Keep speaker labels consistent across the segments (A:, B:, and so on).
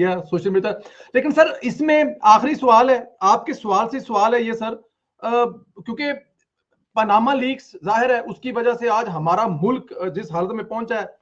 A: Social media. लेकिन sir इसमें आखिरी सवाल है, आपके सवाल से सवाल है ये सर, क्योंकि पनामा लीक्स जाहिर है उसकी वजह से आज हमारा मुल्क जिस हालत में पहुंचा है।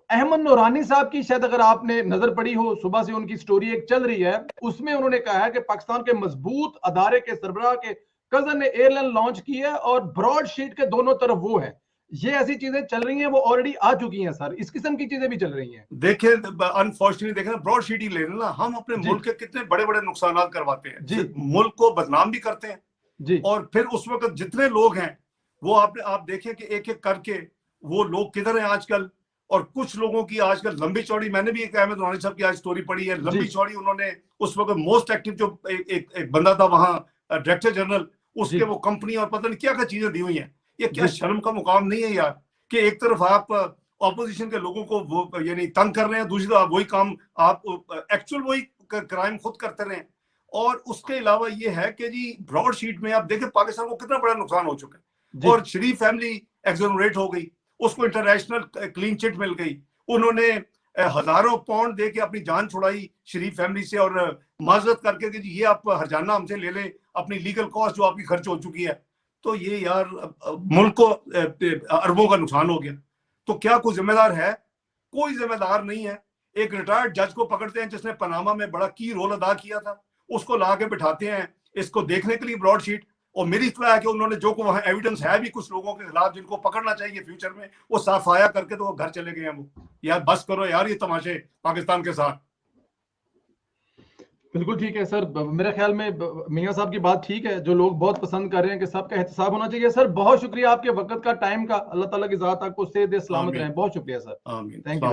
A: अहमद नूरानी साहब की शायद अगर आपने नजर पड़ी हो, सुबह से उनकी स्टोरी एक चल रही है, उसमें उन्होंने कहा है कि पाकिस्तान के मजबूत अदारे के सरबराह के कजन ने एयरलाइन लॉन्च की है और ब्रॉड शीट के दोनों तरफ वो है। ये ऐसी चीजें चल रही हैं, वो ऑलरेडी आ चुकी हैं सर, इस किस्म की चीजें भी चल रही हैं।
B: देखिए अनफॉर्चुनेटली देखें, ब्रॉड शीट ही ले लेना, हम अपने मुल्क के कितने बड़े बड़े नुकसान करवाते हैं, मुल्क को बदनाम भी करते हैं
A: जी।
B: और फिर उस वक्त जितने लोग हैं वो आप देखें कि एक एक करके वो लोग किधर हैं आजकल। और कुछ लोगों की आजकल लंबी चौड़ी, मैंने भी एक अहमद नूरानी साहब की आज स्टोरी पढ़ी है, लंबी चौड़ी उन्होंने उस वक्त मोस्ट एक्टिव जो एक बंदा था वहां डायरेक्टर जनरल, उसके वो कंपनी और पता नहीं क्या क्या चीजें दी हुई हैं। ये क्या शर्म का मुकाम नहीं है यार कि एक तरफ आप ऑपोजिशन के लोगों को वो यानी तंग कर रहे हैं, दूसरी तरफ वही काम आप एक्चुअल वही क्राइम खुद करते रहे। और उसके अलावा ये है कि जी ब्रॉड शीट में आप देखें पाकिस्तान को कितना बड़ा नुकसान हो चुका है। और शरीफ फैमिली एक्सोनरेट हो गई, उसको इंटरनेशनल क्लीन चिट मिल गई, उन्होंने हजारों पाउंड दे के अपनी जान छुड़ाई शरीफ फैमिली से और माजरत करके कि ये आप हरजाना हमसे ले लें, अपनी लीगल कॉस्ट जो आपकी खर्च हो चुकी है। तो ये यार मुल्क को अरबों का नुकसान हो गया। तो क्या कोई जिम्मेदार है? कोई जिम्मेदार नहीं है। एक रिटायर्ड जज को पकड़ते हैं जिसने पनामा में बड़ा की रोल अदा किया था, उसको ला के बिठाते हैं इसको देखने के लिए ब्रॉड शीट। और मेरी इत्तला है कि उन्होंने जो वहां एविडेंस है भी कुछ लोगों के खिलाफ जिनको पकड़ना चाहिए फ्यूचर में, वो साफाया करके तो वो घर चले गए हैं। वो यार बस करो यार ये तमाशे पाकिस्तान के साथ।
A: बिल्कुल ठीक है सर, मेरे ख्याल में मियां साहब की बात ठीक है, जो लोग बहुत पसंद कर रहे हैं कि सबका एहतसाब होना चाहिए। सर बहुत शुक्रिया आपके वक्त का, टाइम का, अल्लाह ताला की ज़ात आपको सेहत दे, सलामत रहें। बहुत शुक्रिया सर, थैंक यू।